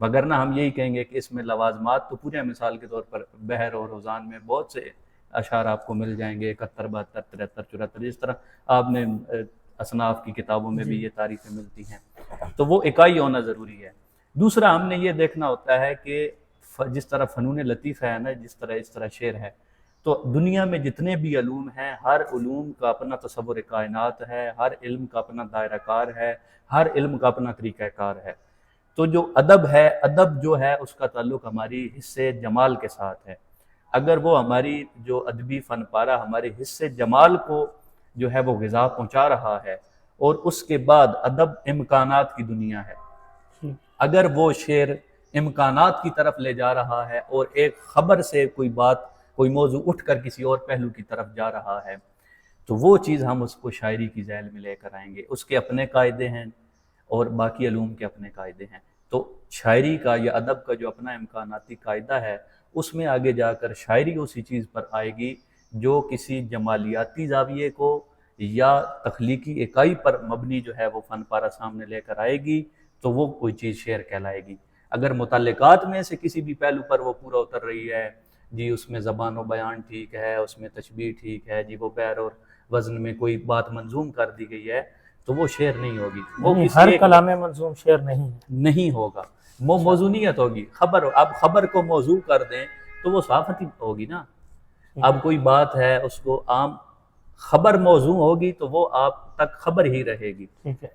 وگرنہ ہم یہی کہیں گے کہ اس میں لوازمات تو پورے، مثال کے طور پر بحر اور روزان میں بہت سے اشعار آپ کو مل جائیں گے، 71 72 73 74، جس طرح آپ نے اصناف کی کتابوں میں بھی یہ تعریفیں ملتی ہیں، تو وہ اکائی ہونا ضروری ہے۔ دوسرا ہم نے یہ دیکھنا ہوتا ہے کہ جس طرح فنون لطیفہ ہے نا، اس طرح شعر ہے، تو دنیا میں جتنے بھی علوم ہیں، ہر علوم کا اپنا تصور کائنات ہے، ہر علم کا اپنا دائرہ کار ہے، ہر علم کا اپنا طریقہ کار ہے۔ تو جو ادب ہے، ادب جو ہے اس کا تعلق ہماری حصے جمال کے ساتھ ہے۔ اگر وہ ہماری جو ادبی فن پارہ ہمارے حصے جمال کو جو ہے وہ غذا پہنچا رہا ہے، اور اس کے بعد ادب امکانات کی دنیا ہے، اگر وہ شعر امکانات کی طرف لے جا رہا ہے اور ایک خبر سے کوئی موضوع اٹھ کر کسی اور پہلو کی طرف جا رہا ہے، تو وہ چیز ہم اس کو شاعری کی ذیل میں لے کر آئیں گے۔ اس کے اپنے قاعدے ہیں اور باقی علوم کے اپنے قاعدے ہیں، تو شاعری کا یا ادب کا جو اپنا امکاناتی قاعدہ ہے، اس میں آگے جا کر شاعری اسی چیز پر آئے گی جو کسی جمالیاتی زاویے کو یا تخلیقی اکائی پر مبنی جو ہے وہ فن پارہ سامنے لے کر آئے گی، تو وہ کوئی چیز شعر کہلائے گی۔ اگر متعلقات میں سے کسی بھی پہلو پر وہ پورا اتر رہی ہے، جی اس میں زبان و بیان ٹھیک ہے، اس میں تشبیہ ٹھیک ہے، جی وہ بیر اور وزن میں کوئی بات منظوم کر دی گئی ہے، تو وہ شعر نہیں ہوگی، وہ ہر کلام منظوم شعر نہیں ہوگا، وہ موضوعیت ہوگی۔ اب خبر کو موضوع کر دیں تو وہ صحافتی ہوگی نا۔ اب کوئی بات ہے، اس کو عام خبر موضوع ہوگی تو وہ آپ تک خبر ہی رہے گی،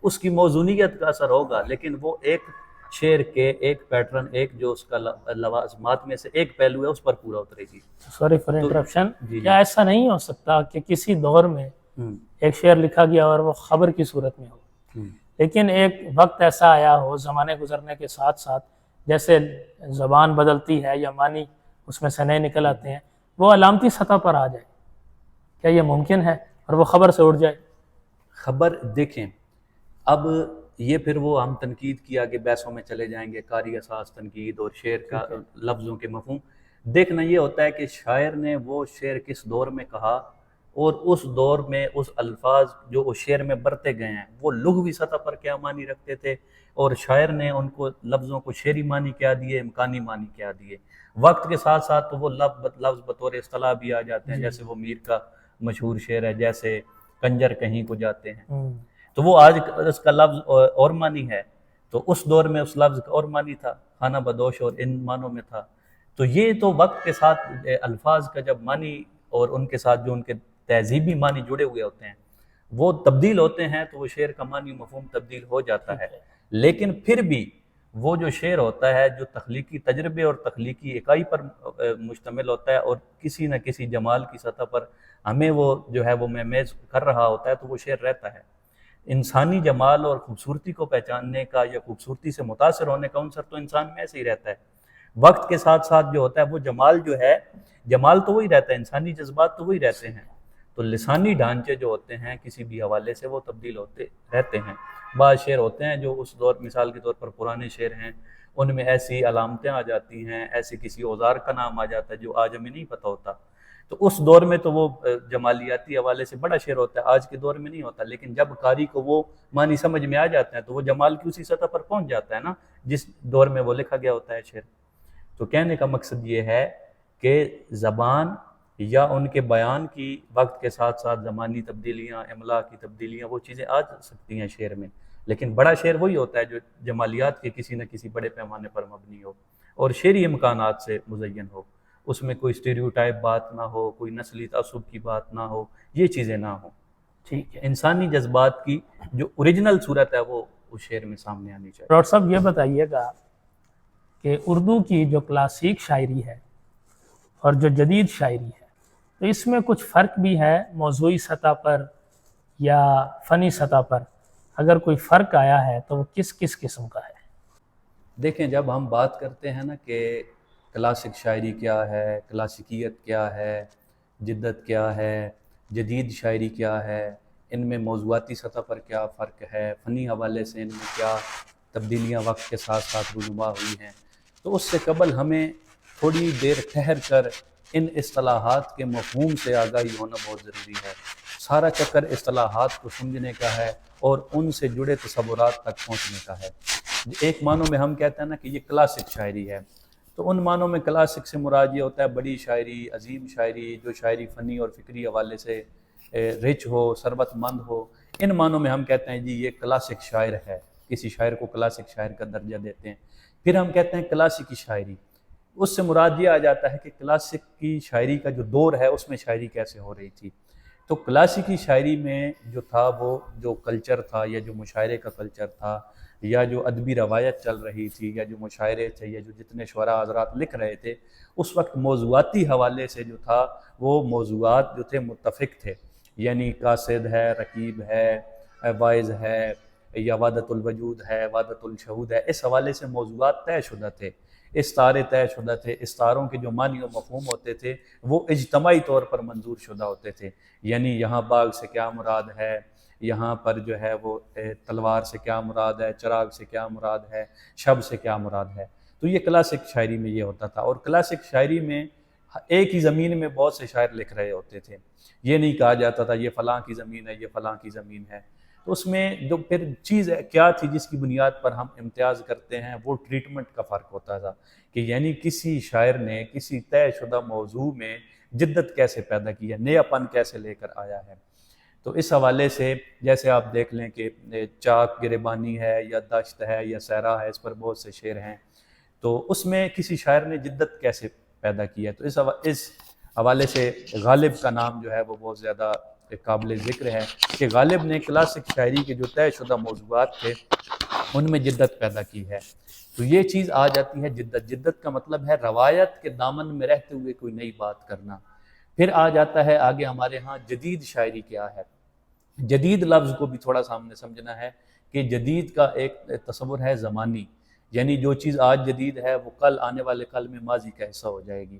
اس کی موضوعیت کا اثر ہوگا، لیکن وہ ایک شعر کے ایک پیٹرن، ایک جو اس کا لوازمات میں سے ایک پہلو ہے، اس پر پورا اترے گی۔ سوری فار انٹرپشن، کیا ایسا نہیں ہو سکتا کہ کسی دور میں ایک شعر لکھا گیا اور وہ خبر کی صورت میں ہو، لیکن ایک وقت ایسا آیا ہو زمانے گزرنے کے ساتھ ساتھ، جیسے زبان بدلتی ہے یا معنی اس میں سے نئے نکل آتے ہیں، وہ علامتی سطح پر آ جائے؟ کیا یہ ممکن ہے اور وہ خبر سے اٹھ جائے؟ خبر دیکھیں، اب یہ پھر وہ ہم تنقید کی آگے بحثوں میں چلے جائیں گے، قاری اساس تنقید اور شعر کا لفظوں کے مفہوم۔ دیکھنا یہ ہوتا ہے کہ شاعر نے وہ شعر کس دور میں کہا، اور اس دور میں اس الفاظ جو اس شعر میں برتے گئے ہیں وہ لغوی سطح پر کیا معنی رکھتے تھے، اور شاعر نے ان کو لفظوں کو شعری معنی کیا دیے، امکانی معنی کیا دیے۔ وقت کے ساتھ ساتھ تو وہ لفظ بطور اصطلاح بھی آ جاتے ہیں، جیسے وہ میر کا مشہور شعر ہے، جیسے کنجر کہیں کو جاتے ہیں، تو وہ آج اس کا لفظ اور معنی ہے، تو اس دور میں اس لفظ کا اور معنی تھا، خانہ بدوش اور ان معنوں میں تھا۔ تو یہ تو وقت کے ساتھ الفاظ کا جب معنی اور ان کے ساتھ جو ان کے تہذیبی معنی جڑے ہوئے ہوتے ہیں وہ تبدیل ہوتے ہیں، تو وہ شعر کا معنی مفہوم تبدیل ہو جاتا ہے۔ لیکن پھر بھی وہ جو شعر ہوتا ہے جو تخلیقی تجربے اور تخلیقی اکائی پر مشتمل ہوتا ہے، اور کسی نہ کسی جمال کی سطح پر ہمیں وہ جو ہے وہ مہمیز کر رہا ہوتا ہے، تو وہ شعر رہتا ہے۔ انسانی جمال اور خوبصورتی کو پہچاننے کا یا خوبصورتی سے متاثر ہونے کا عنصر تو انسان میں ایسے ہی رہتا ہے۔ وقت کے ساتھ ساتھ جو ہوتا ہے وہ جمال جو ہے، جمال تو وہی رہتا ہے، انسانی جذبات تو وہی رہتے ہیں، تو لسانی ڈھانچے جو ہوتے ہیں کسی بھی حوالے سے وہ تبدیل ہوتے رہتے ہیں۔ بعض شعر ہوتے ہیں جو اس دور، مثال کے طور پر پرانے شعر ہیں، ان میں ایسی علامتیں آ جاتی ہیں، ایسے کسی اوزار کا نام آ جاتا ہے جو آج ہمیں نہیں پتہ ہوتا، تو اس دور میں تو وہ جمالیاتی حوالے سے بڑا شعر ہوتا ہے، آج کے دور میں نہیں ہوتا، لیکن جب قاری کو وہ معنی سمجھ میں آ جاتے ہیں تو وہ جمال کی اسی سطح پر پہنچ جاتا ہے نا جس دور میں وہ لکھا گیا ہوتا ہے شعر۔ تو کہنے کا مقصد یہ ہے کہ زبان یا ان کے بیان کی وقت کے ساتھ ساتھ زمانی تبدیلیاں، املا کی تبدیلیاں، وہ چیزیں آ سکتی ہیں شعر میں، لیکن بڑا شعر وہی ہوتا ہے جو جمالیات کے کسی نہ کسی بڑے پیمانے پر مبنی ہو اور شعری امکانات سے مزین ہو، اس میں کوئی اسٹیریوٹائپ بات نہ ہو، کوئی نسلی تعصب کی بات نہ ہو، یہ چیزیں نہ ہوں۔ ٹھیک ہے، انسانی جذبات کی جو اوریجنل صورت ہے وہ اس شعر میں سامنے آنی چاہیے۔ ڈاکٹر صاحب یہ بتائیے گا کہ اردو کی جو کلاسیک شاعری ہے اور جو جدید شاعری ہے، تو اس میں کچھ فرق بھی ہے موضوعی سطح پر یا فنی سطح پر؟ اگر کوئی فرق آیا ہے تو وہ کس کس قسم کا ہے؟ دیکھیں، جب ہم بات کرتے ہیں نا کہ کلاسک شاعری کیا ہے، کلاسیکیت کیا ہے، جدت کیا ہے، جدید شاعری کیا ہے، ان میں موضوعاتی سطح پر کیا فرق ہے، فنی حوالے سے ان میں کیا تبدیلیاں وقت کے ساتھ ساتھ رونما ہوئی ہیں، تو اس سے قبل ہمیں تھوڑی دیر ٹھہر کر ان اصطلاحات کے مفہوم سے آگاہی ہونا بہت ضروری ہے۔ سارا چکر اصطلاحات کو سمجھنے کا ہے اور ان سے جڑے تصورات تک پہنچنے کا ہے۔ ایک معنوں میں ہم کہتے ہیں نا کہ یہ کلاسک شاعری ہے، تو ان معنوں میں کلاسک سے مراد یہ ہوتا ہے بڑی شاعری، عظیم شاعری، جو شاعری فنی اور فکری حوالے سے رچ ہو، ثروت مند ہو، ان معنوں میں ہم کہتے ہیں جی یہ کلاسک شاعر ہے، کسی شاعر کو کلاسک شاعر کا درجہ دیتے ہیں۔ پھر ہم کہتے ہیں کلاسیکی شاعری، اس سے مراد یہ آ جاتا ہے کہ کلاسک کی شاعری کا جو دور ہے اس میں شاعری کیسے ہو رہی تھی۔ تو کلاسیکی شاعری میں جو تھا وہ جو کلچر تھا یا جو مشاعرے کا کلچر تھا یا جو ادبی روایت چل رہی تھی یا جو مشاعرے تھے یا جو جتنے شعراء حضرات لکھ رہے تھے، اس وقت موضوعاتی حوالے سے جو تھا وہ موضوعات جو تھے متفق تھے، یعنی قاصد ہے، رقیب ہے، واعظ ہے یا وحدت الوجود ہے، وحدت الشہود ہے، اس حوالے سے موضوعات طے شدہ تھے، استعارے طے شدہ تھے، استعاروں کے جو معنی و مفہوم ہوتے تھے وہ اجتماعی طور پر منظور شدہ ہوتے تھے، یعنی یہاں باغ سے کیا مراد ہے، یہاں پر جو ہے وہ تلوار سے کیا مراد ہے، چراغ سے کیا مراد ہے، شب سے کیا مراد ہے۔ تو یہ کلاسک شاعری میں یہ ہوتا تھا، اور کلاسک شاعری میں ایک ہی زمین میں بہت سے شاعر لکھ رہے ہوتے تھے، یہ نہیں کہا جاتا تھا یہ فلاں کی زمین ہے، یہ فلاں کی زمین ہے۔ تو اس میں جو پھر چیز کیا تھی جس کی بنیاد پر ہم امتیاز کرتے ہیں، وہ ٹریٹمنٹ کا فرق ہوتا تھا، کہ یعنی کسی شاعر نے کسی طے شدہ موضوع میں جدت کیسے پیدا کی ہے، نیا پن کیسے لے کر آیا ہے۔ تو اس حوالے سے جیسے آپ دیکھ لیں کہ چاک گریبانی ہے یا دشت ہے یا صحرا ہے، اس پر بہت سے شعر ہیں، تو اس میں کسی شاعر نے جدت کیسے پیدا کی ہے۔ تو اس حوالے سے غالب کا نام جو ہے وہ بہت زیادہ قابل ذکر ہے کہ غالب نے کلاسک شاعری کے جو طے شدہ موضوعات تھے ان میں جدت پیدا کی ہے۔ تو یہ چیز آ جاتی ہے جدت۔ جدت کا مطلب ہے روایت کے دامن میں رہتے ہوئے کوئی نئی بات کرنا۔ پھر آ جاتا ہے آگے ہمارے ہاں جدید شاعری کیا ہے۔ جدید لفظ کو بھی تھوڑا سا ہم نے سمجھنا ہے کہ جدید کا ایک تصور ہے زمانی، یعنی جو چیز آج جدید ہے وہ کل آنے والے کل میں ماضی کا حصہ ہو جائے گی۔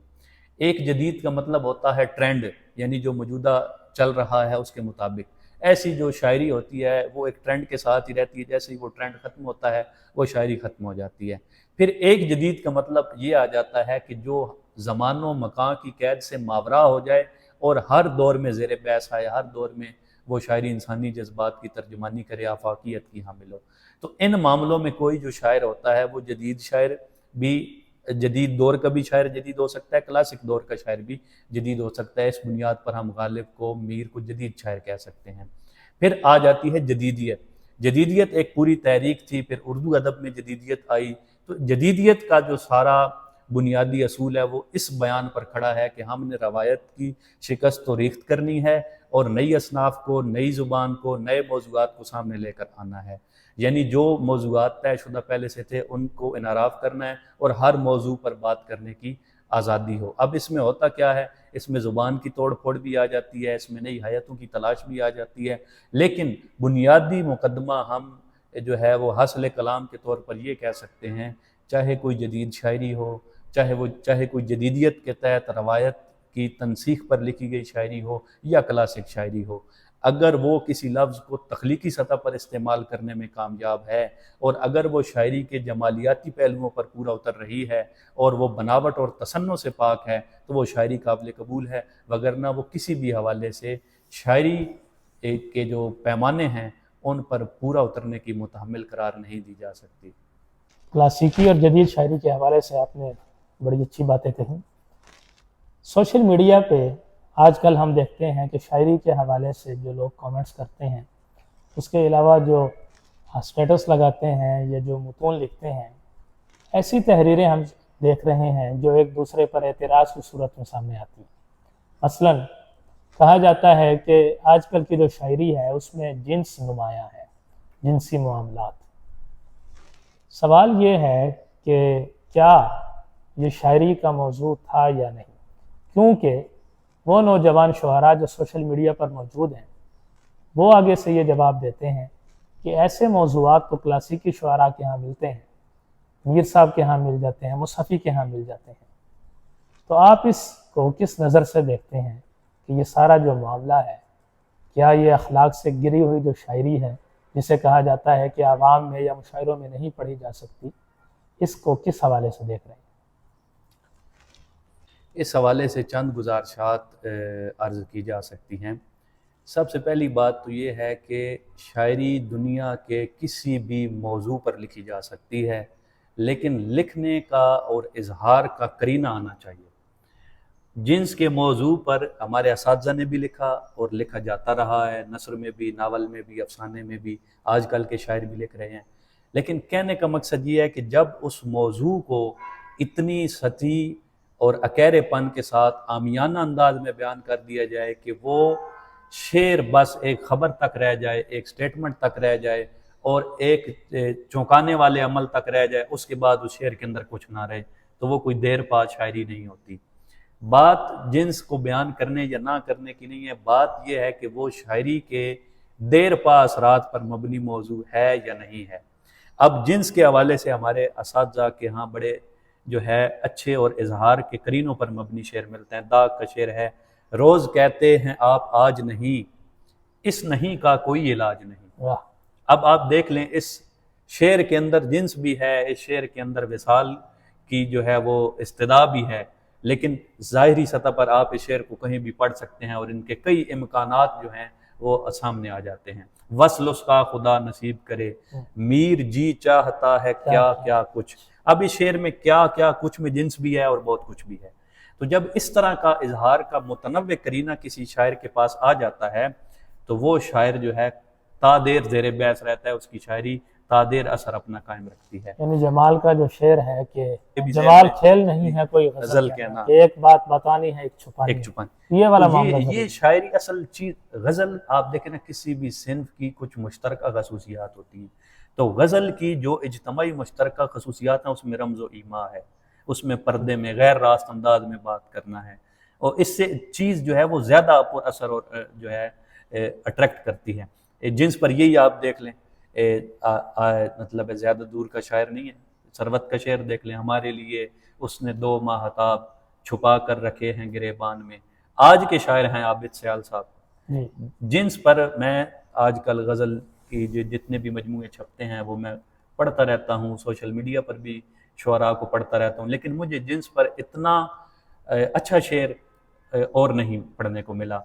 ایک جدید کا مطلب ہوتا ہے ٹرینڈ، یعنی جو موجودہ چل رہا ہے اس کے مطابق۔ ایسی جو شاعری ہوتی ہے وہ ایک ٹرینڈ کے ساتھ ہی رہتی ہے، جیسے ہی وہ ٹرینڈ ختم ہوتا ہے وہ شاعری ختم ہو جاتی ہے۔ پھر ایک جدید کا مطلب یہ آ جاتا ہے کہ جو زمان و مکان کی قید سے ماورا ہو جائے اور ہر دور میں زیر بحث آئے، ہر دور میں وہ شاعری انسانی جذبات کی ترجمانی کرے، آفاقیت کی حامل ہو۔ تو ان معاملوں میں کوئی جو شاعر ہوتا ہے وہ جدید شاعر بھی، جدید دور کا بھی شاعر جدید ہو سکتا ہے، کلاسک دور کا شاعر بھی جدید ہو سکتا ہے۔ اس بنیاد پر ہم غالب کو، میر کو جدید شاعر کہہ سکتے ہیں۔ پھر آ جاتی ہے جدیدیت۔ جدیدیت ایک پوری تحریک تھی، پھر اردو ادب میں جدیدیت آئی۔ تو جدیدیت کا جو سارا بنیادی اصول ہے وہ اس بیان پر کھڑا ہے کہ ہم نے روایت کی شکست و ریخت کرنی ہے اور نئی اصناف کو، نئی زبان کو، نئے موضوعات کو سامنے لے کر آنا ہے، یعنی جو موضوعات طے شدہ پہلے سے تھے ان کو انحراف کرنا ہے اور ہر موضوع پر بات کرنے کی آزادی ہو۔ اب اس میں ہوتا کیا ہے، اس میں زبان کی توڑ پھوڑ بھی آ جاتی ہے، اس میں نئی حیاتوں کی تلاش بھی آ جاتی ہے، لیکن بنیادی مقدمہ ہم جو ہے وہ حاصل کلام کے طور پر یہ کہہ سکتے ہیں، چاہے کوئی جدید شاعری ہو، چاہے کوئی جدیدیت کے تحت روایت کی تنسیخ پر لکھی گئی شاعری ہو یا کلاسک شاعری ہو، اگر وہ کسی لفظ کو تخلیقی سطح پر استعمال کرنے میں کامیاب ہے اور اگر وہ شاعری کے جمالیاتی پہلوؤں پر پورا اتر رہی ہے اور وہ بناوٹ اور تصنع سے پاک ہے تو وہ شاعری قابل قبول ہے، وگرنہ وہ کسی بھی حوالے سے شاعری کے جو پیمانے ہیں ان پر پورا اترنے کی متحمل قرار نہیں دی جا سکتی۔ کلاسیکی اور جدید شاعری کے حوالے سے آپ نے بڑی اچھی باتیں کہیں۔ سوشل میڈیا پہ آج کل ہم دیکھتے ہیں کہ شاعری کے حوالے سے جو لوگ کامنٹس کرتے ہیں، اس کے علاوہ جو اسٹیٹس لگاتے ہیں یا جو متون لکھتے ہیں، ایسی تحریریں ہم دیکھ رہے ہیں جو ایک دوسرے پر اعتراض کی صورت میں سامنے آتی ہیں۔ مثلاً کہا جاتا ہے کہ آج کل کی جو شاعری ہے اس میں جنس نمایاں ہے، جنسی معاملات۔ سوال یہ ہے کہ کیا یہ شاعری کا موضوع تھا یا نہیں، کیونکہ وہ نوجوان شعراء جو سوشل میڈیا پر موجود ہیں وہ آگے سے یہ جواب دیتے ہیں کہ ایسے موضوعات تو کلاسیکی شعراء کے ہاں ملتے ہیں، میر صاحب کے ہاں مل جاتے ہیں، مصحفی کے ہاں مل جاتے ہیں۔ تو آپ اس کو کس نظر سے دیکھتے ہیں کہ یہ سارا جو معاملہ ہے، کیا یہ اخلاق سے گری ہوئی جو شاعری ہے جسے کہا جاتا ہے کہ عوام میں یا مشاعروں میں نہیں پڑھی جا سکتی، اس کو کس حوالے سے دیکھ رہے ہیں؟ اس حوالے سے چند گزارشات عرض کی جا سکتی ہیں۔ سب سے پہلی بات تو یہ ہے کہ شاعری دنیا کے کسی بھی موضوع پر لکھی جا سکتی ہے، لیکن لکھنے کا اور اظہار کا قرینہ آنا چاہیے۔ جنس کے موضوع پر ہمارے اساتذہ نے بھی لکھا اور لکھا جاتا رہا ہے، نثر میں بھی، ناول میں بھی، افسانے میں بھی، آج کل کے شاعر بھی لکھ رہے ہیں۔ لیکن کہنے کا مقصد یہ ہے کہ جب اس موضوع کو اتنی سطحی اور اکیرے پن کے ساتھ عامیانہ انداز میں بیان کر دیا جائے کہ وہ شعر بس ایک خبر تک رہ جائے، ایک سٹیٹمنٹ تک رہ جائے اور ایک چونکانے والے عمل تک رہ جائے، اس کے بعد اس شعر کے اندر کچھ نہ رہے، تو وہ کوئی دیر پا شاعری نہیں ہوتی۔ بات جنس کو بیان کرنے یا نہ کرنے کی نہیں ہے، بات یہ ہے کہ وہ شاعری کے دیر پا اثرات پر مبنی موضوع ہے یا نہیں ہے۔ اب جنس کے حوالے سے ہمارے اساتذہ کے ہاں بڑے جو ہے اچھے اور اظہار کے قرینوں پر مبنی شعر ملتے ہیں۔ داغ کا شعر ہے: روز کہتے ہیں آپ آج نہیں، اس نہیں کا کوئی علاج نہیں۔ واہ، اب آپ دیکھ لیں، اس شعر کے اندر جنس بھی ہے، اس شعر کے اندر وصال کی جو ہے وہ استدعا بھی ہے، لیکن ظاہری سطح پر آپ اس شعر کو کہیں بھی پڑھ سکتے ہیں اور ان کے کئی امکانات جو ہیں وہ سامنے آ جاتے ہیں۔ وصل اس کا خدا نصیب کرے، میر جی چاہتا ہے کیا کیا کچھ۔ اب اس شعر میں کیا کیا کچھ میں جنس بھی ہے اور بہت کچھ بھی ہے۔ تو جب اس طرح کا اظہار کا متنوع قرینہ کسی شاعر کے پاس آ جاتا ہے تو وہ شاعر جو ہے تا دیر زیر بحث رہتا ہے، اس کی شاعری تا دیر اثر اپنا قائم رکھتی ہے۔ یعنی جمال کا جو شعر ہے کہ بھی جمال کھیل نہیں ہے کوئی غزل کہنا، کہ ایک بات بتانی ہے ایک چھپانی ایک چھپن، یہ والا تو معاملہ یہ شاعری اصل چیز۔ غزل آپ دیکھیں نا، کسی بھی صنف کی کچھ مشترکہ خصوصیات ہوتی ہیں، تو غزل کی جو اجتماعی مشترکہ خصوصیات ہیں اس میں رمز و ایما ہے، اس میں پردے میں غیر راست انداز میں بات کرنا ہے، اور اس سے چیز جو ہے وہ زیادہ پر اثر اور جو ہے اٹریکٹ کرتی ہے۔ جنس پر یہی آپ دیکھ لیں، مطلب زیادہ دور کا شاعر نہیں ہے، ثروت کا شعر دیکھ لیں: ہمارے لیے اس نے 2 ماہتاب چھپا کر رکھے ہیں گریبان میں۔ آج کے شاعر ہیں عابد سیال صاحب۔ جنس پر میں آج کل غزل کی جتنے بھی مجموعے چھپتے ہیں وہ میں پڑھتا رہتا ہوں، سوشل میڈیا پر بھی شعراء کو پڑھتا رہتا ہوں، لیکن مجھے جنس پر اتنا اچھا شعر اور نہیں پڑھنے کو ملا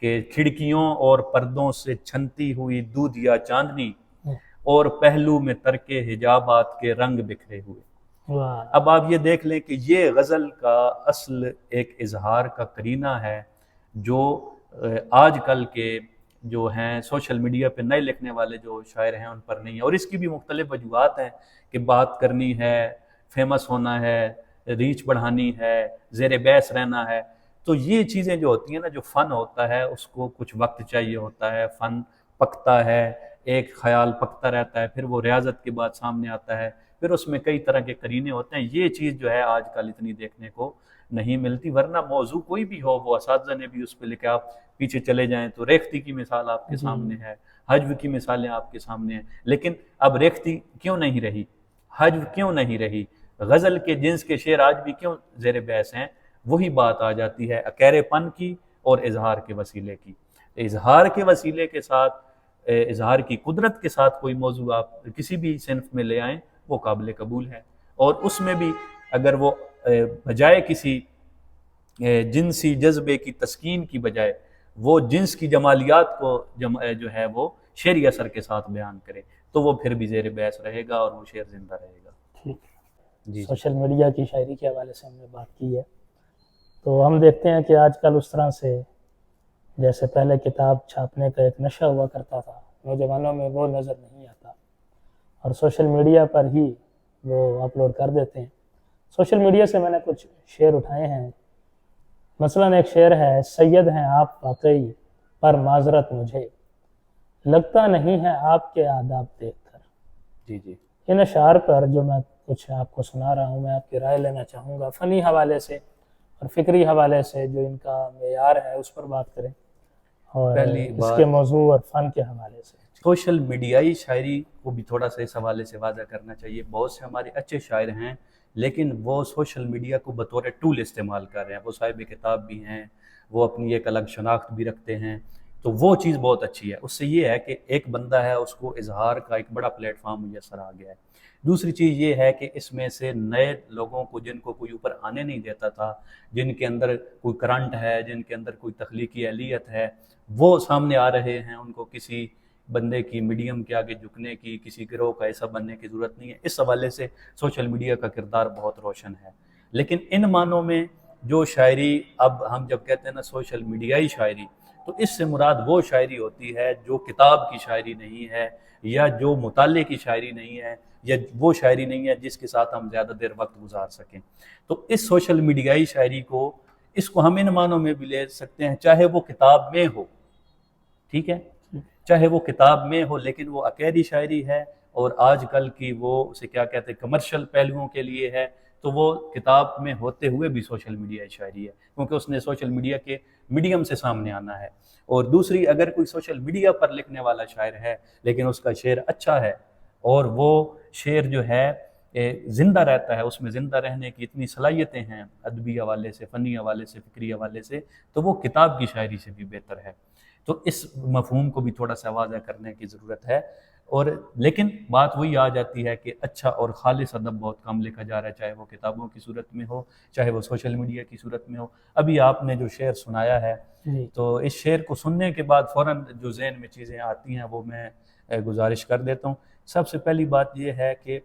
کہ کھڑکیوں اور پردوں سے چھنتی ہوئی دودھیا چاندنی اور پہلو میں ترک حجابات کے رنگ بکھرے ہوئے۔ اب آپ یہ دیکھ لیں کہ یہ غزل کا اصل ایک اظہار کا قرینہ ہے جو آج کل کے جو ہیں سوشل میڈیا پہ نئے لکھنے والے جو شاعر ہیں ان پر نہیں ہے، اور اس کی بھی مختلف وجوہات ہیں کہ بات کرنی ہے، فیمس ہونا ہے، ریچ بڑھانی ہے، زیر بحث رہنا ہے۔ تو یہ چیزیں جو ہوتی ہیں نا، جو فن ہوتا ہے اس کو کچھ وقت چاہیے ہوتا ہے، فن پکتا ہے، ایک خیال پکتا رہتا ہے، پھر وہ ریاضت کے بعد سامنے آتا ہے، پھر اس میں کئی طرح کے قرینے ہوتے ہیں۔ یہ چیز جو ہے آج کل اتنی دیکھنے کو نہیں ملتی، ورنہ موضوع کوئی بھی ہو وہ اساتذہ نے بھی اس پہ لکھا۔ آپ پیچھے چلے جائیں تو ریختی کی مثال آپ کے سامنے ہے، حجو کی مثالیں آپ کے سامنے ہیں، لیکن اب ریختی کیوں نہیں رہی، حجو کیوں نہیں رہی، غزل کے جنس کے شعر آج بھی کیوں زیر بحث ہیں؟ وہی بات آ جاتی ہے اکیرے پن کی اور اظہار کے وسیلے کی۔ اظہار کے وسیلے کے ساتھ، اظہار کی قدرت کے ساتھ کوئی موضوع آپ کسی بھی صنف میں لے آئیں وہ قابل قبول ہے، اور اس میں بھی اگر وہ بجائے کسی جنسی جذبے کی تسکین کی بجائے وہ جنس کی جمالیات کو جو ہے وہ شعری اثر کے ساتھ بیان کرے تو وہ پھر بھی زیر بحث رہے گا اور وہ شعر زندہ رہے گا۔ ٹھیک جی، سوشل میڈیا کی شاعری کے حوالے سے ہم نے بات کی ہے، تو ہم دیکھتے ہیں کہ آج کل اس طرح سے جیسے پہلے کتاب چھاپنے کا ایک نشہ ہوا کرتا تھا، نوجوانوں میں وہ نظر نہیں آتا، اور سوشل میڈیا پر ہی وہ اپلوڈ کر دیتے ہیں۔ سوشل میڈیا سے میں نے کچھ شعر اٹھائے ہیں، مثلاً ایک شعر ہے: سید ہیں آپ واقعی پر معذرت مجھے، لگتا نہیں ہے آپ کے آداب دیکھ کر۔ جی جی، ان اشعار پر جو میں کچھ آپ کو سنا رہا ہوں، میں آپ کی رائے لینا چاہوں گا، فنی حوالے سے اور فکری حوالے سے جو ان کا معیار ہے اس پر بات کریں، اور اس کے موضوع اور فن کے حوالے سے۔ سوشل میڈیائی شاعری کو بھی تھوڑا سا اس حوالے سے واضح کرنا چاہیے۔ بہت سے ہمارے اچھے شاعر ہیں لیکن وہ سوشل میڈیا کو بطور ٹول استعمال کر رہے ہیں، وہ صاحب کتاب بھی ہیں، وہ اپنی ایک الگ شناخت بھی رکھتے ہیں، تو وہ چیز بہت اچھی ہے۔ اس سے یہ ہے کہ ایک بندہ ہے، اس کو اظہار کا ایک بڑا پلیٹ فارم میسر آ گیا ہے، دوسری چیز یہ ہے کہ اس میں سے نئے لوگوں کو جن کو کوئی اوپر آنے نہیں دیتا تھا، جن کے اندر کوئی کرنٹ ہے، جن کے اندر کوئی تخلیقی اہلیت ہے، وہ سامنے آ رہے ہیں. ان کو کسی بندے کی میڈیم کے آگے جھکنے کی، کسی گروہ کا ایسا بننے کی ضرورت نہیں ہے. اس حوالے سے سوشل میڈیا کا کردار بہت روشن ہے. لیکن ان معنوں میں جو شاعری اب ہم جب کہتے ہیں نا سوشل میڈیائی شاعری، تو اس سے مراد وہ شاعری ہوتی ہے جو کتاب کی شاعری نہیں ہے، یا جو مطالعے کی شاعری نہیں ہے، یا وہ شاعری نہیں ہے جس کے ساتھ ہم زیادہ دیر وقت گزار سکیں. تو اس سوشل میڈیائی شاعری کو، اس کو ہم ان معنوں میں بھی لے سکتے ہیں، چاہے وہ کتاب میں ہو، ٹھیک ہے، چاہے وہ کتاب میں ہو لیکن وہ عقیدی شاعری ہے، اور آج کل کی وہ اسے کیا کہتے ہیں کمرشل پہلوؤں کے لیے ہے، تو وہ کتاب میں ہوتے ہوئے بھی سوشل میڈیا شاعری ہے، کیونکہ اس نے سوشل میڈیا کے میڈیم سے سامنے آنا ہے. اور دوسری، اگر کوئی سوشل میڈیا پر لکھنے والا شاعر ہے لیکن اس کا شعر اچھا ہے، اور وہ شعر جو ہے زندہ رہتا ہے، اس میں زندہ رہنے کی اتنی صلاحیتیں ہیں ادبی حوالے سے، فنی حوالے سے، فکری حوالے سے، تو وہ کتاب کی شاعری سے بھی بہتر ہے. تو اس مفہوم کو بھی تھوڑا سا واضح کرنے کی ضرورت ہے. اور لیکن بات وہی آ جاتی ہے کہ اچھا اور خالص ادب بہت کم لکھا جا رہا ہے، چاہے وہ کتابوں کی صورت میں ہو، چاہے وہ سوشل میڈیا کی صورت میں ہو. ابھی آپ نے جو شعر سنایا ہے، تو اس شعر کو سننے کے بعد فوراً جو ذہن میں چیزیں آتی ہیں وہ میں گزارش کر دیتا ہوں. سب سے پہلی بات یہ ہے کہ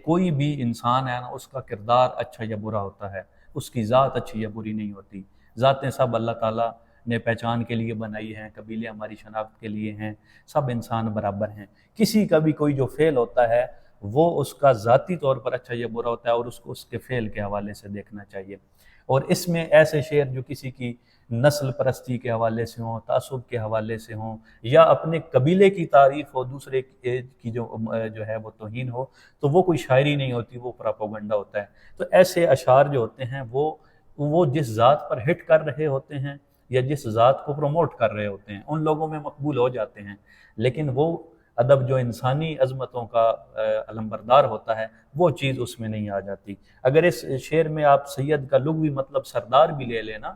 کوئی بھی انسان ہے نا، اس کا کردار اچھا یا برا ہوتا ہے، اس کی ذات اچھی یا بری نہیں ہوتی. ذاتیں سب اللہ تعالیٰ نے پہچان کے لیے بنائی ہیں، قبیلے ہماری شناخت کے لیے ہیں، سب انسان برابر ہیں. کسی کا بھی کوئی جو فعل ہوتا ہے وہ اس کا ذاتی طور پر اچھا یا برا ہوتا ہے، اور اس کو اس کے فعل کے حوالے سے دیکھنا چاہیے. اور اس میں ایسے شعر جو کسی کی نسل پرستی کے حوالے سے ہوں، تعصب کے حوالے سے ہوں، یا اپنے قبیلے کی تعریف ہو، دوسرے کی جو ہے وہ توہین ہو، تو وہ کوئی شاعری نہیں ہوتی، وہ پراپوگنڈا ہوتا ہے. تو ایسے اشعار جو ہوتے ہیں وہ جس ذات پر ہٹ کر رہے ہوتے ہیں یا جس ذات کو پروموٹ کر رہے ہوتے ہیں ان لوگوں میں مقبول ہو جاتے ہیں. لیکن وہ ادب جو انسانی عظمتوں کا علمبردار ہوتا ہے، وہ چیز اس میں نہیں آ جاتی. اگر اس شعر میں آپ سید کا لغوی مطلب سردار بھی لے لیں نا،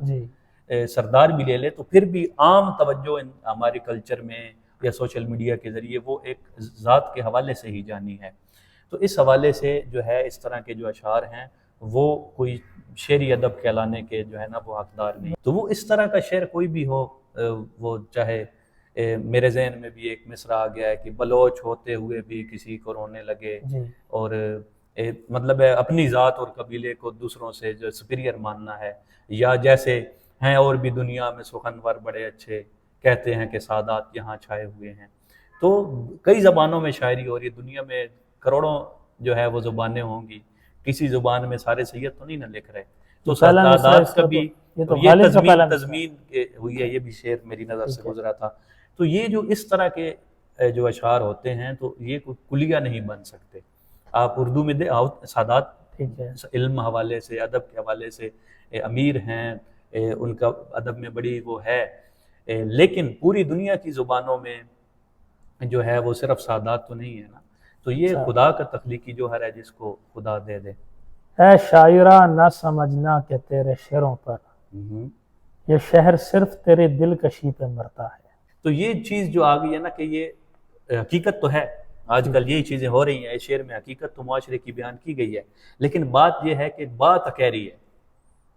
سردار بھی لے لے، تو پھر بھی عام توجہ ہمارے کلچر میں یا سوشل میڈیا کے ذریعے وہ ایک ذات کے حوالے سے ہی جانی ہے. تو اس حوالے سے جو ہے اس طرح کے جو اشعار ہیں وہ کوئی شعری ادب کہلانے کے جو ہے نا وہ حقدار نہیں. تو وہ اس طرح کا شعر کوئی بھی ہو، وہ چاہے میرے ذہن میں بھی ایک مصرع آ گیا ہے کہ بلوچ ہوتے ہوئے بھی کسی کو رونے لگے، اور مطلب ہے اپنی ذات اور قبیلے کو دوسروں سے جو سپیریئر ماننا ہے. یا جیسے ہیں اور بھی دنیا میں سخنور بڑے اچھے، کہتے ہیں کہ سادات یہاں چھائے ہوئے ہیں. تو کئی زبانوں میں شاعری ہو رہی ہے، دنیا میں کروڑوں جو ہے وہ زبانیں ہوں گی، کسی زبان میں سارے سید تو نہیں نہ لکھ رہے. تو سادات کا بھی یہ تضمین ہوئی ہے، یہ بھی شعر میری نظر سے گزرا تھا. تو یہ جو اس طرح کے جو اشعار ہوتے ہیں تو یہ کوئی کلیہ نہیں بن سکتے. آپ اردو میں سادات علم حوالے سے، ادب کے حوالے سے امیر ہیں، ان کا ادب میں بڑی وہ ہے، لیکن پوری دنیا کی زبانوں میں جو ہے وہ صرف سادات تو نہیں ہے نا. تو یہ خدا کا تخلیقی جوہر ہے جس کو خدا دے دے. اے شاعرہ نہ سمجھنا کہ تیرے شعروں پر یہ شہر صرف تیرے دل کشی پہ مرتا ہے. تو یہ چیز جو آ گئی ہے نا کہ یہ حقیقت تو ہے، آج کل یہی چیزیں ہو رہی ہیں. اس شعر میں حقیقت تو معاشرے کی بیان کی گئی ہے، لیکن بات یہ ہے کہ بات اکیری ہے،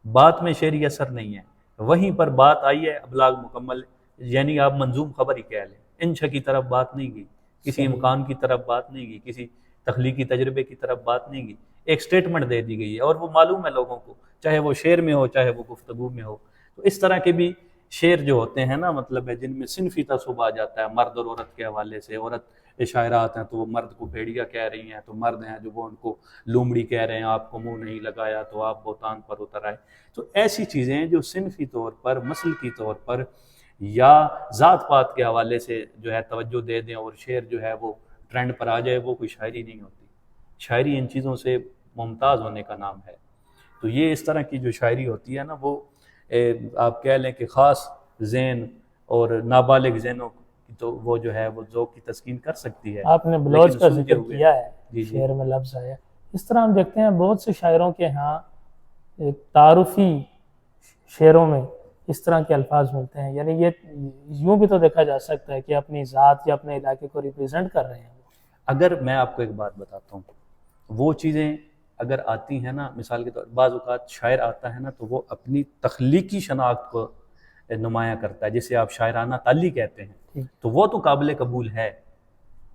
بات میں شعری اثر نہیں ہے. وہیں پر بات آئی ہے ابلاغ مکمل، یعنی آپ منظوم خبر ہی کہہ لیں. انشا کی طرف بات نہیں گئی، کسی امکان کی طرف بات نہیں گئی، کسی تخلیقی تجربے کی طرف بات نہیں گئی. ایک سٹیٹمنٹ دے دی گئی ہے، اور وہ معلوم ہے لوگوں کو، چاہے وہ شعر میں ہو چاہے وہ گفتگو میں ہو. تو اس طرح کے بھی شعر جو ہوتے ہیں نا، مطلب ہے جن میں صنفی تعصب آ جاتا ہے مرد اور عورت کے حوالے سے. عورت شاعرات ہیں تو وہ مرد کو بھیڑیا کہہ رہی ہیں، تو مرد ہیں جو وہ ان کو لومڑی کہہ رہے ہیں، آپ کو منہ نہیں لگایا تو آپ بہتان پر اتر آئے. تو ایسی چیزیں جو صنفی طور پر، مسلکی طور پر یا ذات پات کے حوالے سے جو ہے توجہ دے دیں اور شعر جو ہے وہ ٹرینڈ پر آ جائے، وہ کوئی شاعری نہیں ہوتی. شاعری ان چیزوں سے ممتاز ہونے کا نام ہے. تو یہ اس طرح کی جو شاعری ہوتی ہے نا، وہ آپ کہہ لیں کہ خاص ذہن اور نابالغ ذہنوں تو وہ جو ہے وہ ذوق کی تسکین کر سکتی ہے. آپ نے بلوچ کا ذکر کیا ہے، شعر میں لفظ آیا. اس طرح ہم دیکھتے ہیں بہت سے شاعروں کے ہاں تعارفی شعروں میں اس طرح کے الفاظ ملتے ہیں. یعنی یہ یوں بھی تو دیکھا جا سکتا ہے کہ اپنی ذات یا اپنے علاقے کو ریپریزنٹ کر رہے ہیں. اگر میں آپ کو ایک بات بتاتا ہوں، وہ چیزیں اگر آتی ہیں نا، مثال کے طور بعض اوقات شاعر آتا ہے نا تو وہ اپنی تخلیقی شناخت کو نمایاں کرتا ہے، جسے آپ شاعرانہ تعلی کہتے ہیں، تو وہ تو قابل قبول ہے۔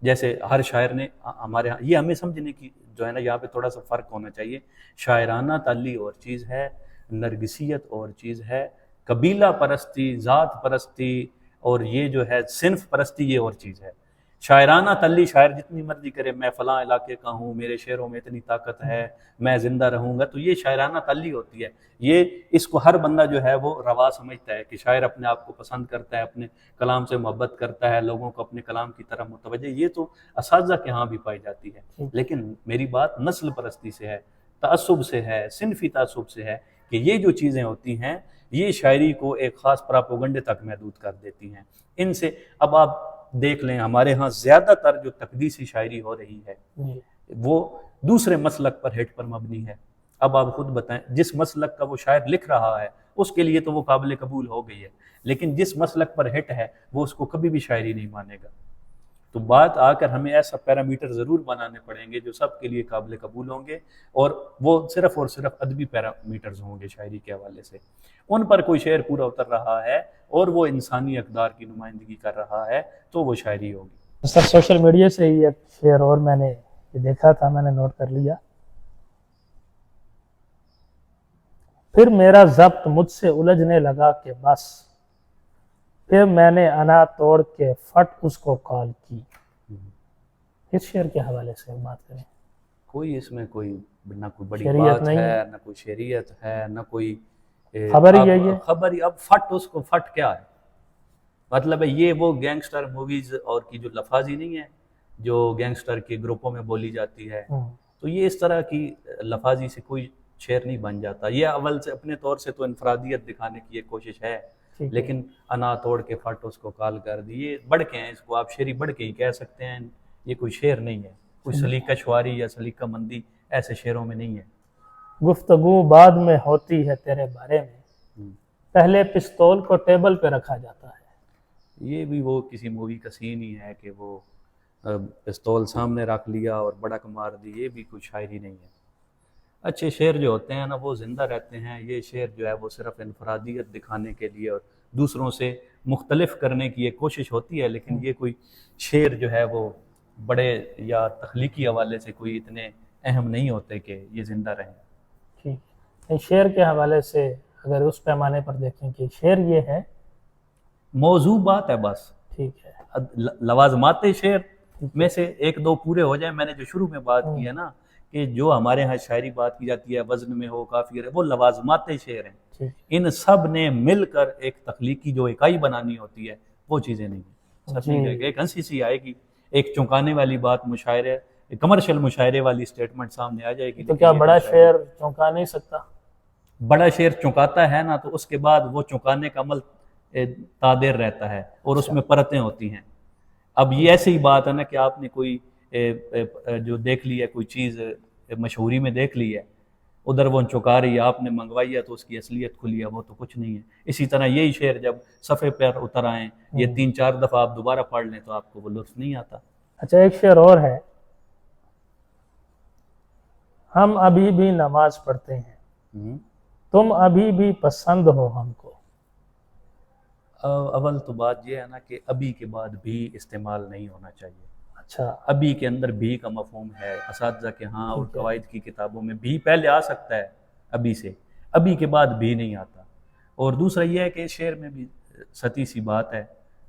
جیسے ہر شاعر نے ہمارے ہاں، یہ ہمیں سمجھنے کی جو ہے نا یہاں پہ تھوڑا سا فرق ہونا چاہیے۔ شاعرانہ تعلی اور چیز ہے، نرگسیت اور چیز ہے، قبیلہ پرستی، ذات پرستی اور یہ جو ہے صنف پرستی یہ اور چیز ہے۔ شاعرانہ تعلی شاعر جتنی مرضی کرے، میں فلاں علاقے کا ہوں، میرے شعروں میں اتنی طاقت ہے، میں زندہ رہوں گا، تو یہ شاعرانہ تعلی ہوتی ہے۔ یہ اس کو ہر بندہ جو ہے وہ روا سمجھتا ہے کہ شاعر اپنے آپ کو پسند کرتا ہے، اپنے کلام سے محبت کرتا ہے، لوگوں کو اپنے کلام کی طرف متوجہ، یہ تو اساتذہ کے ہاں بھی پائی جاتی ہے۔ لیکن میری بات نسل پرستی سے ہے، تعصب سے ہے، صنفی تعصب سے ہے، کہ یہ جو چیزیں ہوتی ہیں یہ شاعری کو ایک خاص پراپوگنڈے تک محدود کر دیتی ہیں۔ ان سے اب آپ دیکھ لیں، ہمارے ہاں زیادہ تر جو تقدیسی شاعری ہو رہی ہے وہ دوسرے مسلک پر ہٹ پر مبنی ہے۔ اب آپ خود بتائیں، جس مسلک کا وہ شاعر لکھ رہا ہے اس کے لیے تو وہ قابل قبول ہو گئی ہے، لیکن جس مسلک پر ہٹ ہے وہ اس کو کبھی بھی شاعری نہیں مانے گا۔ تو بات آ کر ہمیں ایسا پیرامیٹر ضرور بنانے پڑیں گے جو سب کے لیے قابل قبول ہوں گے، اور وہ صرف اور صرف ادبی پیرامیٹرز ہوں گے شاعری کے حوالے سے۔ ان پر کوئی شعر پورا اتر رہا ہے اور وہ انسانی اقدار کی نمائندگی کر رہا ہے تو وہ شاعری ہوگی۔ سر سوشل میڈیا سے ہی ایک شعر اور میں نے یہ دیکھا تھا، میں نے نوٹ کر لیا۔ پھر میرا ضبط مجھ سے الجھنے لگا کہ بس، پھر میں نے انا توڑ کے فٹ اس کو کال کی۔ اس شعر کے حوالے سے بات کریں۔ کوئی اس میں کوئی نہ کوئی بڑی شریعت بات نہیں ہے، نہ کوئی شریعت ہے، نہ کوئی خبر ہی یہی ہے۔ خبر ہی، اب فٹ اس کو فٹ کیا ہے؟ مطلب ہے یہ وہ گینگسٹر موویز اور کی جو لفاظی نہیں ہے جو گینگسٹر کے گروپوں میں بولی جاتی ہے، تو یہ اس طرح کی لفاظی سے کوئی شعر نہیں بن جاتا۔ یہ اول سے اپنے طور سے تو انفرادیت دکھانے کی ایک کوشش ہے، لیکن انا توڑ کے فٹ اس کو کال کر دی، یہ بڑھ کے ہیں، اس کو آپ شعری بڑھ کے ہی کہہ سکتے ہیں، یہ کوئی شعر نہیں ہے، کوئی سلیقہ شعاری یا سلیقہ مندی ایسے شعروں میں نہیں ہے۔ گفتگو بعد میں ہوتی ہے تیرے بارے میں، پہلے پستول کو ٹیبل پہ رکھا جاتا ہے۔ یہ بھی وہ کسی مووی کا سین ہی ہے کہ وہ پستول سامنے رکھ لیا اور بڑک مار دی، یہ بھی کوئی شاعری نہیں ہے۔ اچھے شعر جو ہوتے ہیں نا وہ زندہ رہتے ہیں، یہ شعر جو ہے وہ صرف انفرادیت دکھانے کے لیے اور دوسروں سے مختلف کرنے کی ایک کوشش ہوتی ہے، لیکن یہ کوئی شعر جو ہے وہ بڑے یا تخلیقی حوالے سے کوئی اتنے اہم نہیں ہوتے کہ یہ زندہ رہیں۔ ٹھیک، شعر کے حوالے سے اگر اس پیمانے پر دیکھیں کہ شعر یہ ہے، موضوع بات ہے بس، ٹھیک ہے، لوازمات شعر میں سے ایک دو پورے ہو جائیں۔ میں نے جو شروع میں بات کی ہے نا کہ جو ہمارے ہاں شاعری بات کی جاتی ہے وزن میں ہو، کافی ہے، وہ لوازمات شعر ہیں، ان سب نے مل کر ایک تخلیقی جو اکائی بنانی ہوتی ہے وہ چیزیں نہیں ہیں۔ سب نہیں ایک ہنسی سی آئے گی، ایک چونکانے والی بات، مشاعرے، کمرشل مشاعرے والی سٹیٹمنٹ سامنے آ جائے گی۔ تو کیا بڑا شعر چونکا نہیں سکتا؟ بڑا شعر چونکاتا ہے نا تو اس کے بعد وہ چونکانے کا عمل تادیر رہتا ہے اور اس میں پرتیں ہوتی ہیں۔ اب یہ ایسی ہی بات ہے نا کہ آپ نے کوئی جو دیکھ لی ہے، کوئی چیز مشہوری میں دیکھ لی ہے، ادھر وہ چونکا رہی ہے، آپ نے منگوائی ہے تو اس کی اصلیت کھلی ہے، وہ تو کچھ نہیں ہے۔ اسی طرح یہی شعر جب صفحے پر اتر آئیں، یہ 3-4 دفعہ آپ دوبارہ پڑھ لیں تو آپ کو وہ لطف نہیں آتا۔ اچھا، ایک شعر اور ہے، ہم ابھی بھی نماز پڑھتے ہیں، تم ابھی بھی پسند ہو ہم کو۔ اول تو بات یہ ہے نا کہ ابھی کے بعد بھی استعمال نہیں ہونا چاہیے۔ اچھا، ابھی کے اندر بھی کا مفہوم ہے اساتذہ کے ہاں اور قواعد کی کتابوں میں بھی پہلے آ سکتا ہے ابھی سے، ابھی کے بعد بھی نہیں آتا۔ اور دوسرا یہ ہے کہ اس شعر میں بھی ستی سی بات ہے،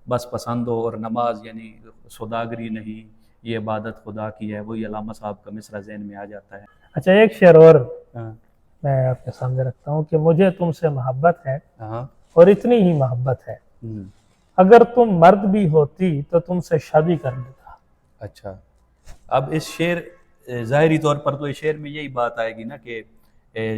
بس پسند ہو، اور نماز یعنی سوداگری نہیں، یہ عبادت خدا کی ہے، وہی علامہ صاحب کا مصرع ذہن میں آ جاتا ہے۔ اچھا، ایک شعر اور میں آپ کے سامنے رکھتا ہوں کہ مجھے تم سے محبت ہے اور اتنی ہی محبت ہے، اگر تم مرد بھی ہوتی تو تم سے شادی کر لیتا۔ اچھا، اب اس شعر ظاہری طور پر تو اس شعر میں یہی بات آئے گی نا کہ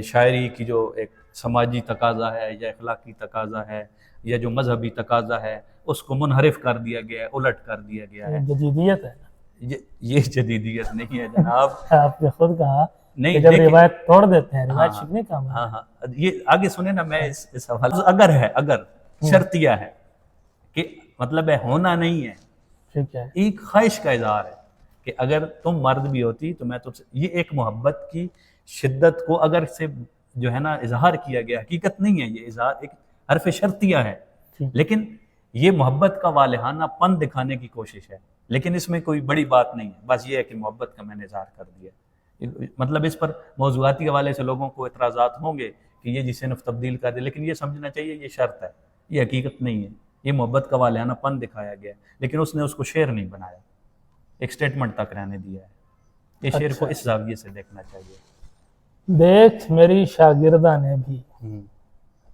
شاعری کی جو ایک سماجی تقاضا ہے یا اخلاقی تقاضا ہے یا جو مذہبی تقاضا ہے اس کو منحرف کر دیا گیا ہے، الٹ کر دیا گیا ہے۔ جدیدیت ہے نا، یہ جدیدیت نہیں ہے جناب۔ آپ نے خود کہا نہیں، کہ جب روایت توڑ دیتے ہیں، روایت شکنی کام ہے۔ ہاں، یہ آگے سنیں نا، میں اس حوالے اگر ہے، اگر شرطیہ ہے کہ مطلب ہے ہونا نہیں ہے، ٹھیک ہے، ایک خواہش کا اظہار ہے کہ اگر تم مرد بھی ہوتی تو میں تم سے، یہ ایک محبت کی شدت کو اگر سے جو ہے نا اظہار کیا گیا، حقیقت نہیں ہے یہ اظہار، ایک حرف شرطیہ ہے، لیکن یہ محبت کا والہانہ پن دکھانے کی کوشش ہے، لیکن اس میں کوئی بڑی بات نہیں ہے، بس یہ ہے کہ محبت کا میں نے اظہار کر دیا۔ مطلب اس پر موضوعاتی حوالے سے لوگوں کو اعتراضات ہوں گے کہ یہ جس صنف تبدیل کر دے، لیکن یہ سمجھنا چاہیے یہ شرط ہے، یہ حقیقت نہیں ہے، یہ محبت کا والہانہ پن دکھایا گیا ہے، لیکن اس نے اس کو شعر نہیں بنایا، ایک سٹیٹمنٹ تک رہنے دیا ہے۔ یہ شعر کو اس زاویے سے دیکھنا چاہیے۔ دیکھ میری شاگردہ نے بھی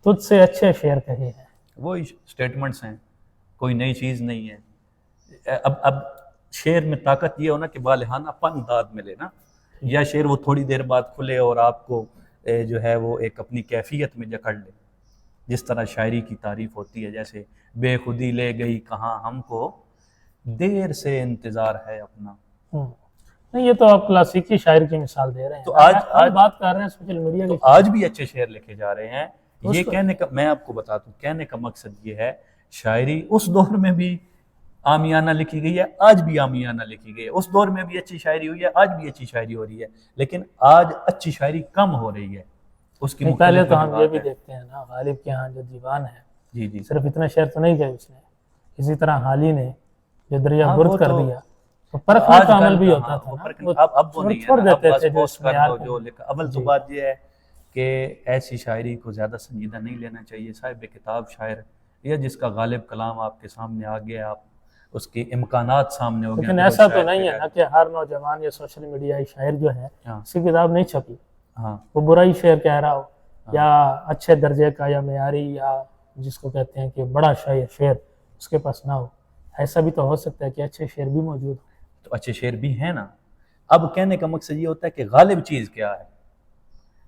تجھ سے اچھے شعر کہے ہیں، وہی سٹیٹمنٹس ہیں، کوئی نئی چیز نہیں ہے۔ اب شعر میں طاقت یہ ہونا کہ والہانہ پن داد ملے نا، یا شعر وہ تھوڑی دیر بعد کھلے اور آپ کو جو ہے وہ ایک اپنی کیفیت میں جکڑ لے، جس طرح شاعری کی تعریف ہوتی ہے، جیسے بے خودی لے گئی کہاں ہم کو، دیر سے انتظار ہے اپنا۔ نہیں، یہ تو آپ کلاسیکی شاعر کی مثال دے رہے ہیں، تو آج بات کر رہے ہیں سوشل میڈیا کی۔ آج بھی اچھے شعر لکھے جا رہے ہیں۔ یہ کہنے کا، میں آپ کو بتا دوں، کہنے کا مقصد یہ ہے، شاعری اس دور میں بھی عامیانہ لکھی گئی ہے، آج بھی عامیانہ لکھی گئی ہے، اس دور میں بھی اچھی شاعری ہوئی ہے، آج بھی اچھی شاعری ہو رہی ہے، لیکن آج اچھی شاعری کم ہو رہی ہے۔ اس کی پہلے تو ہم یہ بھی دیکھتے ہیں نا، غالب کے ہاں جو دیوان ہے، جی صرف اتنا شعر تو نہیں گئے اس نے، اسی طرح حالی نے جو دریا برد کر دیا، تو پرکھنے کا عمل بھی ہوتا تھا نا، اب وہ نہیں چھوڑ ہے نا، دیتے اب تھے بس جو پوسٹ اس میں کر دو جو لکھا۔ اول تو بات یہ ہے کہ ایسی شاعری کو زیادہ سنجیدہ نہیں لینا چاہیے۔ صاحب کتاب شاعر یا جس کا غالب کلام آپ کے سامنے آ گیا، آپ اس کے امکانات سامنے ہو گئے، لیکن ایسا تو نہیں ہے نا کہ ہر نوجوان یا سوشل میڈیا شاعر جو ہے اس کی کتاب نہیں چھپی، وہ برائی شعر کہہ رہا ہو یا اچھے درجے کا یا معیاری یا جس کو کہتے ہیں کہ بڑا شعر اس کے پاس نہ ہو، ایسا بھی تو ہو سکتا ہے کہ اچھے شعر بھی موجود ہوں۔ تو اچھے شعر بھی ہیں نا۔ اب کہنے کا مقصد یہ ہوتا ہے کہ غالب چیز کیا ہے۔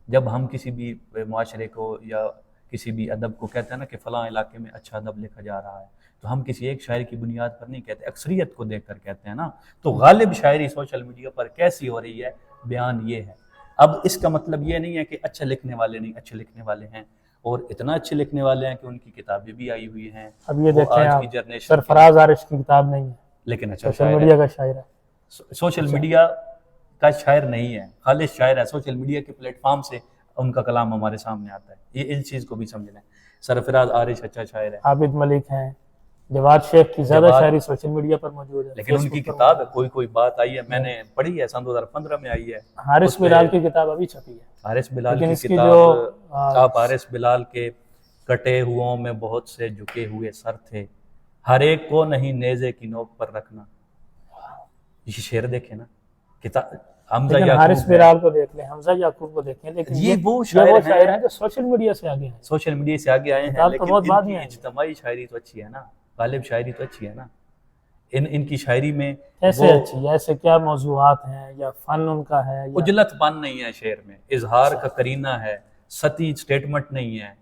جب ہم کسی بھی معاشرے کو یا کسی بھی ادب کو کہتے ہیں نا کہ فلاں علاقے میں اچھا ادب لکھا جا رہا ہے، تو ہم کسی ایک شاعر کی بنیاد پر نہیں کہتے، اکثریت کو دیکھ کر کہتے ہیں نا۔ تو غالب شاعری سوشل میڈیا پر کیسی ہو رہی ہے، بیان یہ ہے۔ اب اس کا مطلب یہ نہیں ہے کہ اچھا لکھنے والے نہیں، اچھے لکھنے والے ہیں، اور اتنا اچھے لکھنے والے ہیں کہ ان کی کتابیں بھی آئی ہوئی ہیں۔ اب یہ دیکھیں آج آپ، کی جنریشن سرفراز عارش کی کتاب نہیں ہے، لیکن اچھا سوشل میڈیا کا شاعر ہے، سوشل میڈیا کا شاعر نہیں ہے، خالص شاعر ہے، سوشل میڈیا کے پلیٹ فارم سے ان کا کلام ہمارے سامنے آتا ہے۔ یہ اس چیز کو بھی سمجھ لیں۔ سرفراز عارش اچھا شاعر ہے، عابد ملک ہیں، جواد شیخ کی زیادہ شاعری سوشل میڈیا پر موجود ہے، لیکن ان کی کتاب ہے، کوئی بات آئی ہے، میں نے پڑھی ہے، سن 2015 میں آئی ہے۔ حارث بلال کی کتاب ابھی چھپی ہے، حارث بلال لیکن کی اس کی کتاب، جو آپ حارث بلال کے کٹے ہوں میں بہت سے جھکے ہوئے سر تھے، ہر ایک کو نہیں نیزے کی نوک پر رکھنا، یہ شعر دیکھیں نا۔ کتاب حمزہ لیکن حارث بلال کو دیکھ لیں، حمزہ یعقوب کو دیکھیں، لیکن یہ وہ شاعر ہیں جو سوشل میڈیا سے آگے ہیں، سوشل میڈیا سے آگے آئے ہیں، لیکن ان کی اجتماعی شاعری تو اچھی ہے نا، غالب شاعری تو اچھی ہے نا۔ ان کی شاعری میں ایسے اچھی، ایسے کیا موضوعات ہیں یا فن ان کا ہے، اجلت پن نہیں ہے شعر میں، اظہار کا کرینہ ہے، سطحی سٹیٹمنٹ نہیں ہے،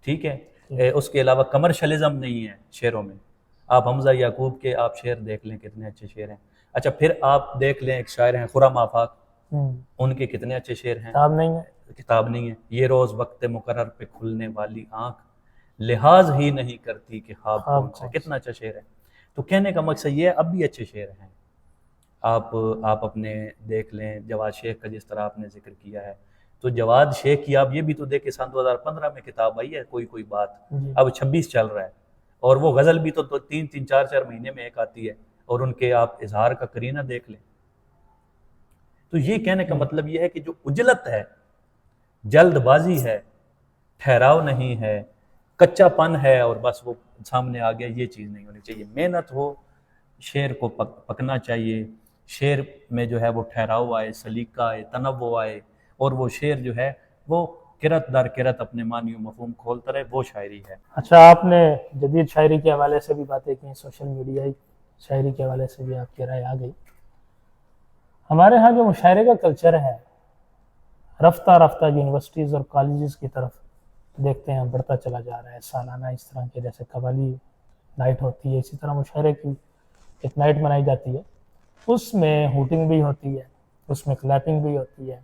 ٹھیک ہے، اس کے علاوہ کمرشلزم نہیں ہے شعروں میں۔ آپ حمزہ یعقوب کے آپ شعر دیکھ لیں، کتنے اچھے شعر ہیں۔ اچھا پھر آپ دیکھ لیں، ایک شاعر ہیں خرم آفاق، ان کے کتنے اچھے شعر ہیں۔ کتاب نہیں ہے، یہ روز وقت مقرر پہ کھلنے والی آنکھ لحاظ ہی نہیں کرتی کہ خواب کون سا، کتنا اچھا شعر ہے۔ تو کہنے کا مقصد یہ ہے، اب بھی اچھے شعر ہیں۔ آپ اپنے دیکھ لیں، جواد شیخ کا جس طرح آپ نے ذکر کیا ہے، تو جواد شیخ کی آپ یہ بھی تو دیکھیں، سن 2015 میں کتاب آئی ہے کوئی بات، اب 26 چل رہا ہے، اور وہ غزل بھی تو 3 4 مہینے میں ایک آتی ہے، اور ان کے آپ اظہار کا کرینہ دیکھ لیں۔ تو یہ کہنے کا مطلب یہ ہے کہ جو اجلت ہے، جلد بازی ہے، ٹھہراؤ نہیں ہے، کچا پن ہے اور بس وہ سامنے آ گیا، یہ چیز نہیں ہونی چاہیے۔ محنت ہو، شعر کو پکنا چاہیے، شعر میں جو ہے وہ ٹھہراؤ آئے، سلیقہ آئے، تنوع آئے، اور وہ شعر جو ہے وہ کرت در کرت اپنے معنی و مفہوم کھولتا رہے، وہ شاعری ہے۔ اچھا، آپ نے جدید شاعری کے حوالے سے بھی باتیں کی، سوشل میڈیا شاعری کے حوالے سے بھی آپ کی رائے آ گئی۔ ہمارے ہاں جو مشاعرے کا کلچر ہے، رفتہ رفتہ یونیورسٹیز اور کالجز کی طرف دیکھتے ہیں بڑھتا چلا جا رہا ہے۔ سالانہ اس طرح کے جیسے قوالی نائٹ ہوتی ہے، اسی طرح مشاعرے کی ایک نائٹ منائی جاتی ہے، اس میں ہوٹنگ بھی ہوتی ہے، اس میں کلیپنگ بھی ہوتی ہے،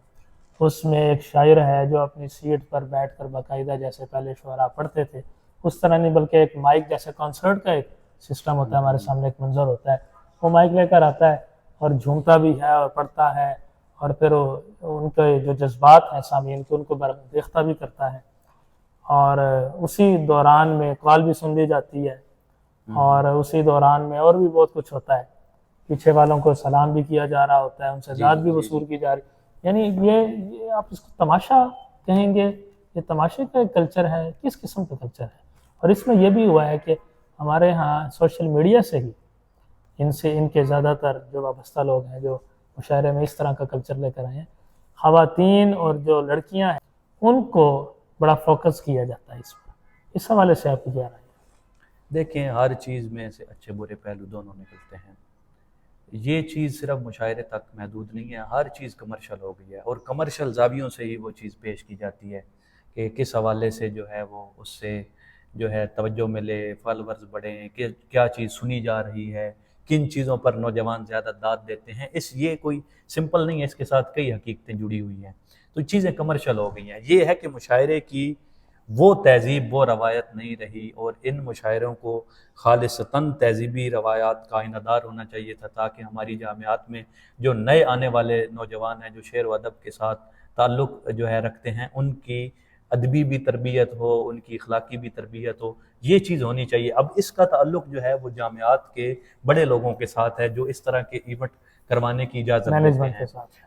اس میں ایک شاعر ہے جو اپنی سیٹ پر بیٹھ کر باقاعدہ جیسے پہلے شعراء پڑھتے تھے اس طرح نہیں، بلکہ ایک مائک جیسے کنسرٹ کا ایک سسٹم ہوتا ہے، ہمارے سامنے ایک منظر ہوتا ہے، وہ مائک لے کر آتا ہے اور جھومتا بھی ہے اور پڑھتا ہے، اور پھر ان کے جو جذبات ہیں سامعین کے ان کو دیکھتا بھی کرتا ہے، اور اسی دوران میں کال بھی سن لی جاتی ہے، اور اسی دوران میں اور بھی بہت کچھ ہوتا ہے، پیچھے والوں کو سلام بھی کیا جا رہا ہوتا ہے، ان سے ذات بھی وصول کی جا رہی، یعنی یہ آپ اس کو تماشا کہیں گے، یہ تماشے کا ایک کلچر ہے، کس قسم کا کلچر ہے؟ اور اس میں یہ بھی ہوا ہے کہ ہمارے ہاں سوشل میڈیا سے ہی ان کے زیادہ تر جو وابستہ لوگ ہیں جو مشاعرے میں اس طرح کا کلچر لے کر آئے ہیں، خواتین اور جو لڑکیاں ہیں ان کو بڑا فوکس کیا جاتا ہے اس حوالے سے آپ کی کیا رائے ہے؟ دیکھیں، ہر چیز میں سے اچھے برے پہلو دونوں نکلتے ہیں. یہ چیز صرف مشاعرے تک محدود نہیں ہے، ہر چیز کمرشل ہو گئی ہے، اور کمرشل زاویوں سے ہی وہ چیز پیش کی جاتی ہے کہ کس حوالے سے جو ہے وہ اس سے جو ہے توجہ ملے، فالورز بڑھیں، کہ کیا چیز سنی جا رہی ہے، کن چیزوں پر نوجوان زیادہ داد دیتے ہیں. یہ کوئی سمپل نہیں ہے، اس کے ساتھ کئی حقیقتیں جڑی ہوئی ہیں. تو چیزیں کمرشل ہو گئی ہیں. یہ ہے کہ مشاعرے کی وہ تہذیب، وہ روایت نہیں رہی، اور ان مشاعروں کو خالصتاً تہذیبی روایات کا آئینہ ہونا چاہیے تھا، تاکہ ہماری جامعات میں جو نئے آنے والے نوجوان ہیں جو شعر و ادب کے ساتھ تعلق جو ہے رکھتے ہیں، ان کی ادبی بھی تربیت ہو، ان کی اخلاقی بھی تربیت ہو. یہ چیز ہونی چاہیے. اب اس کا تعلق جو ہے وہ جامعات کے بڑے لوگوں کے ساتھ ہے جو اس طرح کے ایونٹ کروانے کی اجازت دیتے ہیں.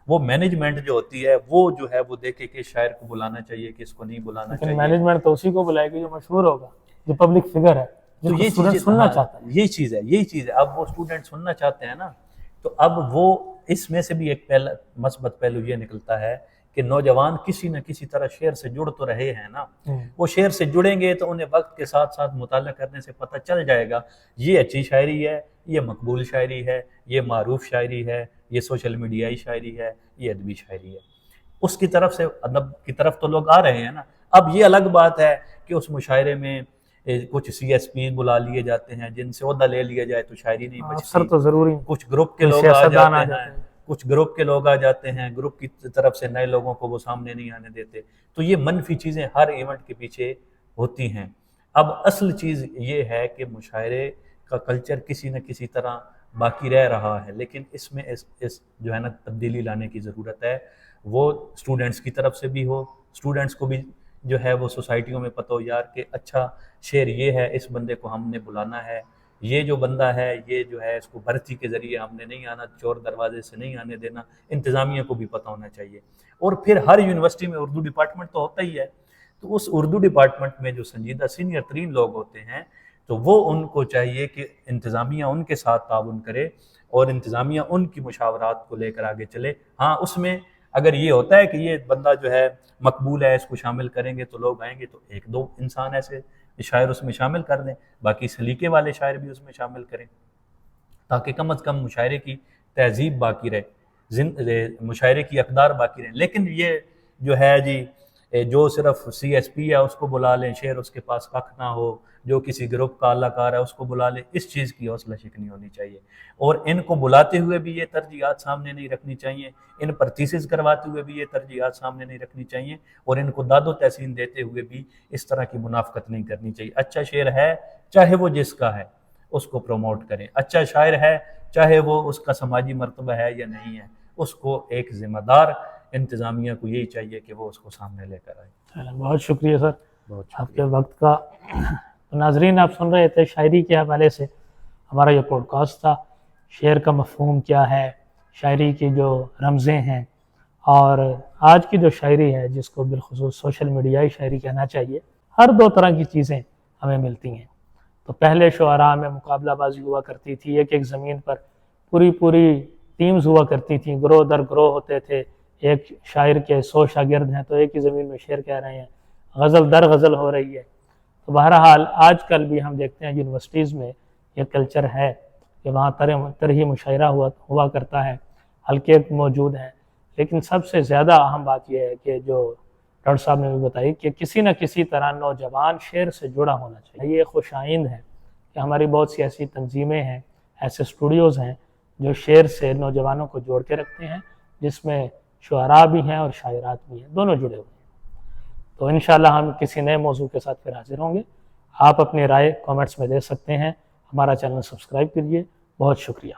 وہ مینجمنٹ جو ہوتی ہے وہ جو ہے وہ دیکھے کہ شاعر کو بلانا چاہیے، کس کو نہیں بلانا چاہیے. مینجمنٹ تو اسی کو بلائے گی جو مشہور ہوگا، جو پبلک فگر ہے، تو یہ چیز سننا چاہتا ہے. یہی چیز ہے. اب وہ اسٹوڈنٹ سننا چاہتے ہیں نا، تو اب وہ اس میں سے بھی ایک مثبت پہلو یہ نکلتا ہے کہ نوجوان کسی نہ کسی طرح شعر سے جڑ تو رہے ہیں نا. وہ شعر سے جڑیں گے تو انہیں وقت کے ساتھ ساتھ مطالعہ کرنے سے پتہ چل جائے گا یہ اچھی شاعری ہے، یہ مقبول شاعری ہے، یہ معروف شاعری ہے، یہ سوشل میڈیائی شاعری ہے، یہ ادبی شاعری ہے. اس کی طرف سے ادب کی طرف تو لوگ آ رہے ہیں نا. اب یہ الگ بات ہے کہ اس مشاعرے میں کچھ سی ایس پی بلا لیے جاتے ہیں جن سے عہدہ لے لیا جائے تو شاعری نہیں بچتی. تو ضروری کچھ گروپ کے لوگ آ جاتے ہیں، کچھ گروپ کے لوگ آ جاتے ہیں، گروپ کی طرف سے نئے لوگوں کو وہ سامنے نہیں آنے دیتے. تو یہ منفی چیزیں ہر ایونٹ کے پیچھے ہوتی ہیں. اب اصل چیز یہ ہے کہ مشاعرے کا کلچر کسی نہ کسی طرح باقی رہ رہا ہے، لیکن اس میں اس جو ہے نا تبدیلی لانے کی ضرورت ہے. وہ اسٹوڈنٹس کی طرف سے بھی ہو، اسٹوڈنٹس کو بھی جو ہے وہ سوسائٹیوں میں پتہ ہو یار کہ اچھا شعر یہ ہے، اس بندے کو ہم نے بلانا ہے، یہ جو بندہ ہے یہ جو ہے اس کو بھرتی کے ذریعے ہم نے نہیں آنا، چور دروازے سے نہیں آنے دینا. انتظامیہ کو بھی پتہ ہونا چاہیے. اور پھر ہر یونیورسٹی میں اردو ڈپارٹمنٹ تو ہوتا ہی ہے، تو اس اردو ڈپارٹمنٹ میں جو سنجیدہ سینئر ترین لوگ ہوتے ہیں تو وہ ان کو چاہیے کہ انتظامیہ ان کے ساتھ تعاون کرے اور انتظامیہ ان کی مشاورات کو لے کر آگے چلے. ہاں، اس میں اگر یہ ہوتا ہے کہ یہ بندہ جو ہے مقبول ہے، اس کو شامل کریں گے تو لوگ آئیں گے، تو ایک دو انسان ایسے شاعر اس میں شامل کر دیں، باقی سلیقے والے شاعر بھی اس میں شامل کریں، تاکہ کم از کم مشاعرے کی تہذیب باقی رہے، مشاعرے کی اقدار باقی رہیں. لیکن یہ جو ہے جی جو صرف سی ایس پی ہے اس کو بلا لیں، شعر اس کے پاس کخ نہ ہو، جو کسی گروپ کا اعلیٰ کار ہے اس کو بلا لیں، اس چیز کی حوصلہ شکنی ہونی چاہیے. اور ان کو بلاتے ہوئے بھی یہ ترجیحات سامنے نہیں رکھنی چاہیے، ان پر تھیسس کرواتے ہوئے بھی یہ ترجیحات سامنے نہیں رکھنی چاہیے، اور ان کو داد و تحسین دیتے ہوئے بھی اس طرح کی منافقت نہیں کرنی چاہیے. اچھا شعر ہے چاہے وہ جس کا ہے اس کو پروموٹ کریں، اچھا شاعر ہے چاہے وہ اس کا سماجی مرتبہ ہے یا نہیں ہے، اس کو ایک ذمہ دار انتظامیہ کو یہی چاہیے کہ وہ اس کو سامنے لے کر آئے. بہت شکریہ سر آپ کے وقت کا. ناظرین، آپ سن رہے تھے شاعری کے حوالے سے ہمارا یہ پوڈ کاسٹ تھا. شعر کا مفہوم کیا ہے، شاعری کی جو رمزیں ہیں، اور آج کی جو شاعری ہے جس کو بالخصوص سوشل میڈیائی شاعری کہنا چاہیے. ہر دو طرح کی چیزیں ہمیں ملتی ہیں. تو پہلے شعراء میں مقابلہ بازی ہوا کرتی تھی، ایک زمین پر پوری ٹیمز ہوا کرتی تھیں، گروہ در گروہ ہوتے تھے. ایک شاعر کے 100 شاگرد ہیں تو ایک ہی زمین میں شعر کہہ رہے ہیں، غزل در غزل ہو رہی ہے. تو بہرحال آج کل بھی ہم دیکھتے ہیں یونیورسٹیز میں یہ کلچر ہے کہ وہاں طرحی مشاعرہ ہوا کرتا ہے، حلقے موجود ہیں. لیکن سب سے زیادہ اہم بات یہ ہے کہ جو ڈاکٹر صاحب نے بھی بتائی کہ کسی نہ کسی طرح نوجوان شعر سے جڑا ہونا چاہیے. یہ خوش آئند ہے کہ ہماری بہت سی ایسی تنظیمیں ہیں، ایسے اسٹوڈیوز ہیں جو شعر سے نوجوانوں کو جوڑ کے رکھتے ہیں، جس میں شعراء بھی ہیں اور شاعرات بھی ہیں، دونوں جڑے ہوئے ہیں. تو انشاءاللہ ہم کسی نئے موضوع کے ساتھ پھر حاضر ہوں گے. آپ اپنی رائے کامنٹس میں دے سکتے ہیں. ہمارا چینل سبسکرائب کیجیے. بہت شکریہ.